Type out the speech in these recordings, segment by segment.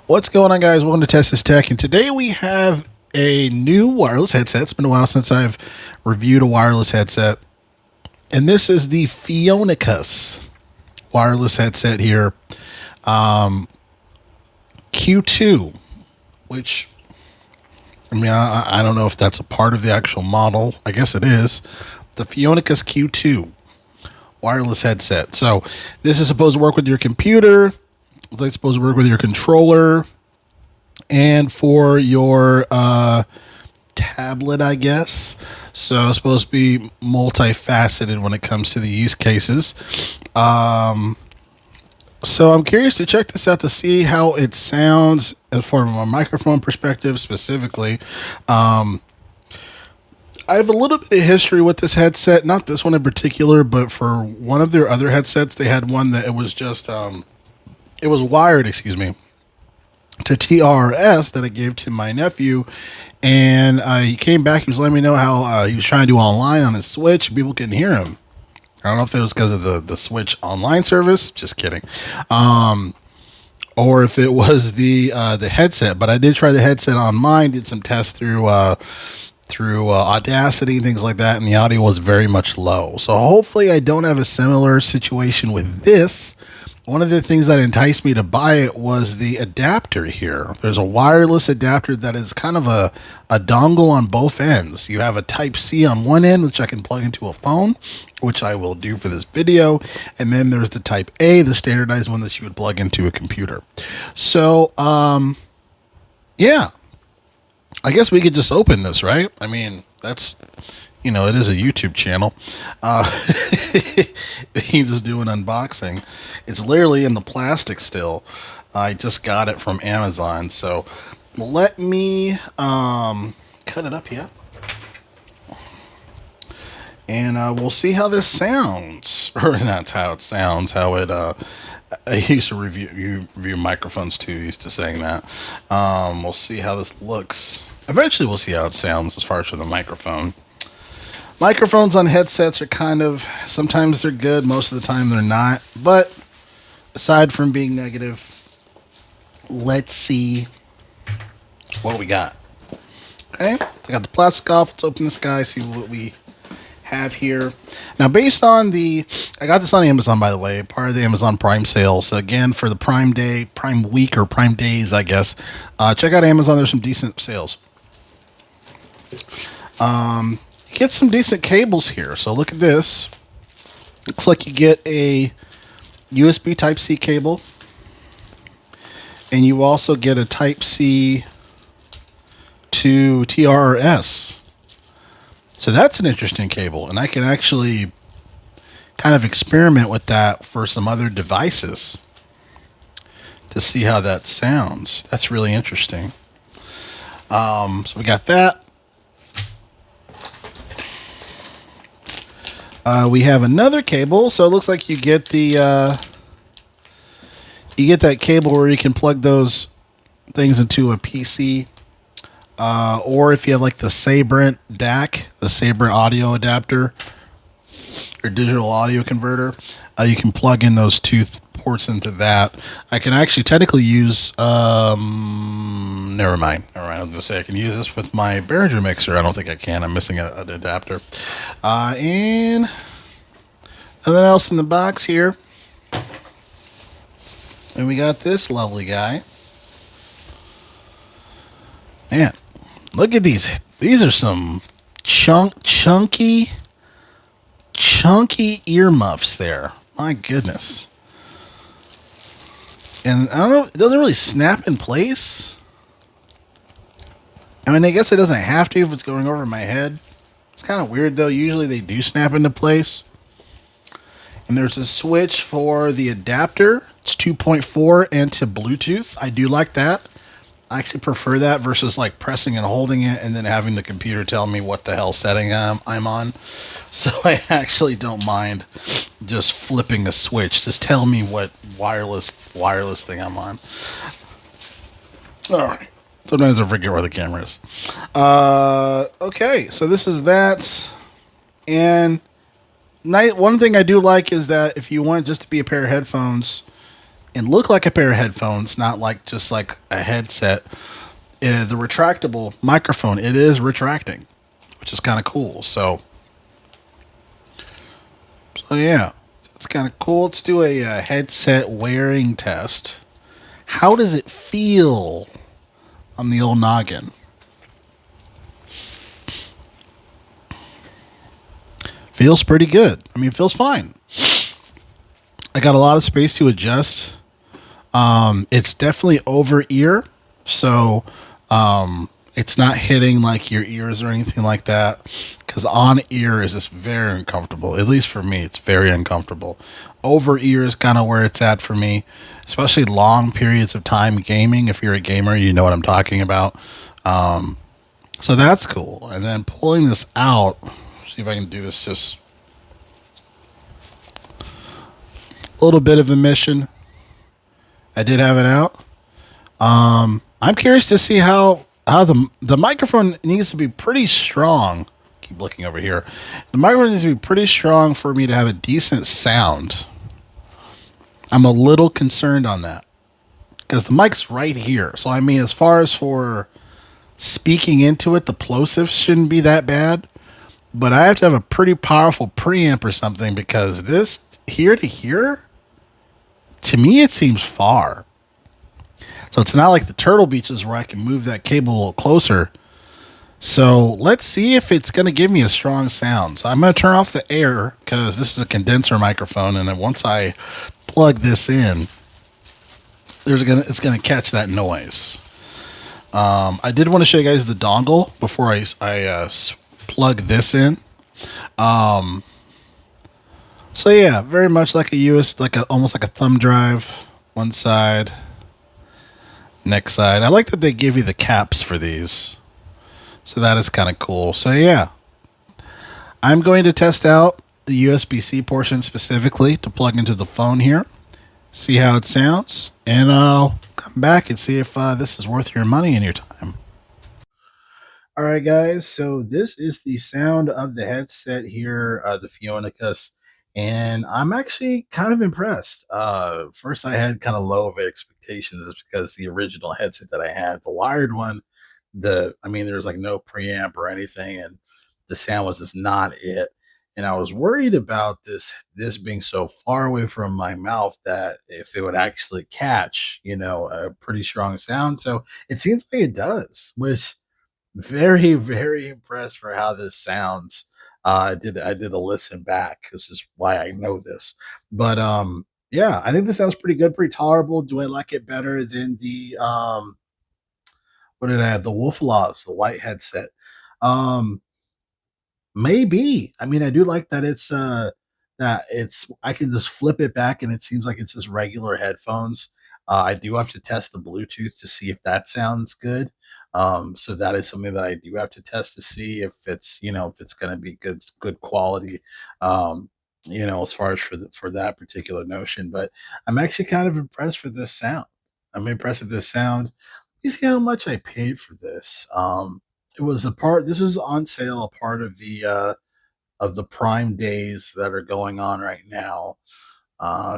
What's going on, guys? Welcome to Test This Tech, and today we have a new wireless headset. It's been a while since I've reviewed a wireless headset, and this is the Phoinikas wireless headset here, Q2, which, I don't know if that's a part of the actual model. I guess it is. The Phoinikas Q2 wireless headset. So this is supposed to work with your computer. It's supposed to work with your controller and for your tablet, I guess. So it's supposed to be multifaceted when it comes to the use cases. So I'm curious to check this out to see how it sounds from a microphone perspective specifically. I have a little bit of history with this headset, not this one in particular, but for one of their other headsets, they had one that it was just, it was wired, to TRS that I gave to my nephew. And he came back, he was letting me know how he was trying to do online on his Switch, and people couldn't hear him. I don't know if it was because of the Switch online service, just kidding. Or if it was the headset, but I did try the headset on mine, did some tests through Audacity and things like that, and the audio was very much low. So hopefully I don't have a similar situation with this. One of the things that enticed me to buy it was the adapter here. There's a wireless adapter that is kind of a dongle on both ends. You have a Type-C on one end, which I can plug into a phone, which I will do for this video. And then there's the Type-A, the standardized one that you would plug into a computer. So, yeah. I guess we could just open this, right? I mean, that's, it is a YouTube channel. He's just doing unboxing. It's literally in the plastic still. I just got it from Amazon. So let me cut it up here. And we'll see how this sounds. Or not how it sounds, how it... I used to review microphones too, used to saying that. We'll see how this looks. Eventually we'll see how it sounds as far as for the microphone. Microphones on headsets are kind of, sometimes they're good, most of the time they're not. But aside from being negative, let's see what we got. Okay, I got the plastic off. Let's open this guy, see what we have here. Now, based on I got this on Amazon, by the way, part of the Amazon Prime sale. So again, for the Prime Day, Prime Week, or Prime Days, I guess, check out Amazon. There's some decent sales. Get some decent cables here. So look at this. Looks like you get a USB Type-C cable, and you also get a Type-C to TRS. So that's an interesting cable, and I can actually kind of experiment with that for some other devices to see how that sounds. That's really interesting. So we got that. We have another cable, so it looks like you get that cable where you can plug those things into a PC. Or if you have like the Sabrent DAC, the Sabrent audio adapter or digital audio converter, you can plug in those two ports into that. I can actually technically use, never mind. I was going to say I can use this with my Behringer mixer. I don't think I can. I'm missing an adapter. And nothing else in the box here. And we got this lovely guy. Man. Look at these. These are some chunky earmuffs there. My goodness. And I don't know, it doesn't really snap in place. I mean, I guess it doesn't have to if it's going over my head. It's kind of weird though. Usually they do snap into place. And there's a switch for the adapter. It's 2.4 and to Bluetooth. I do like that. I actually prefer that versus like pressing and holding it and then having the computer tell me what the hell setting I'm on. So I actually don't mind just flipping a switch. Just tell me what wireless thing I'm on. All right. Sometimes I forget where the camera is. Okay, so this is that. And one thing I do like is that if you want just to be a pair of headphones, and look like a pair of headphones, not like just like a headset. The retractable microphone, it is retracting, which is kind of cool. So yeah, it's kind of cool. Let's do a, headset wearing test. How does it feel on the old noggin? Feels pretty good. I mean, it feels fine. I got a lot of space to adjust. It's definitely over ear, so it's not hitting like your ears or anything like that. Because on ear is just very uncomfortable. At least for me, it's very uncomfortable. Over ear is kind of where it's at for me, especially long periods of time gaming. If you're a gamer, you know what I'm talking about. Um, so that's cool. And then pulling this out, see if I can do this just a little bit of a mission. I did have it out. I'm curious to see how the microphone needs to be pretty strong. Keep looking over here. The microphone needs to be pretty strong for me to have a decent sound. I'm a little concerned on that because the mic's right here. So I mean, as far as for speaking into it, the plosives shouldn't be that bad. But I have to have a pretty powerful preamp or something because this here to here, to me, it seems far. So it's not like the Turtle Beaches where I can move that cable a little closer. So let's see if it's going to give me a strong sound. So I'm going to turn off the air because this is a condenser microphone, and then once I plug this in, it's going to catch that noise. I did want to show you guys the dongle before I plug this in. So yeah, very much like a US, almost like a thumb drive. One side, next side. I like that they give you the caps for these. So that is kind of cool. So yeah, I'm going to test out the USB-C portion specifically to plug into the phone here, see how it sounds, and I'll come back and see if this is worth your money and your time. All right, guys. So this is the sound of the headset here, the Phoinikas, and I'm actually kind of impressed. First, I had kind of low of expectations because the original headset that I had, the wired one, I mean, there was like no preamp or anything, and the sound was just not it. And I was worried about this being so far away from my mouth that if it would actually catch, a pretty strong sound. So it seems like it does, which very, very impressed for how this sounds. I did a listen back. This is why I know this. But yeah, I think this sounds pretty good, pretty tolerable. Do I like it better than the what did I have? The Wolf Laws, the white headset. Um, Maybe. I mean, I do like that it's I can just flip it back and it seems like it's just regular headphones. I do have to test the Bluetooth to see if that sounds good. So that is something that I do have to test to see if if it's going to be good quality. As far as for that particular notion, but I'm actually kind of impressed with this sound. I'm impressed with this sound. You see how much I paid for this. It was a part. This was on sale, a part of the Prime days that are going on right now.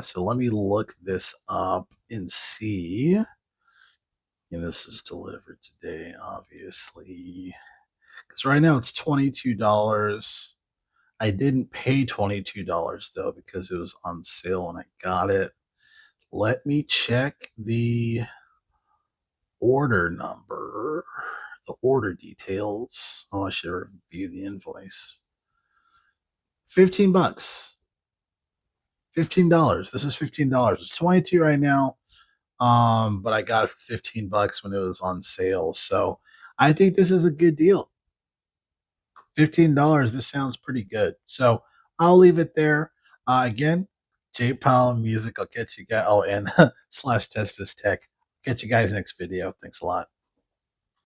So let me look this up and see. And this is delivered today, obviously, because right now it's $22. I didn't pay $22 though because it was on sale and I got it. Let me check the order number, the order details. Oh, I should review the invoice. 15 bucks. $15. This is $15. It's 22 right now. But I got it for 15 bucks when it was on sale. So I think this is a good deal. $15. This sounds pretty good. So I'll leave it there. Again, J Powell Music. I'll catch you guys. Oh, and slash test this tech. Catch you guys next video. Thanks a lot.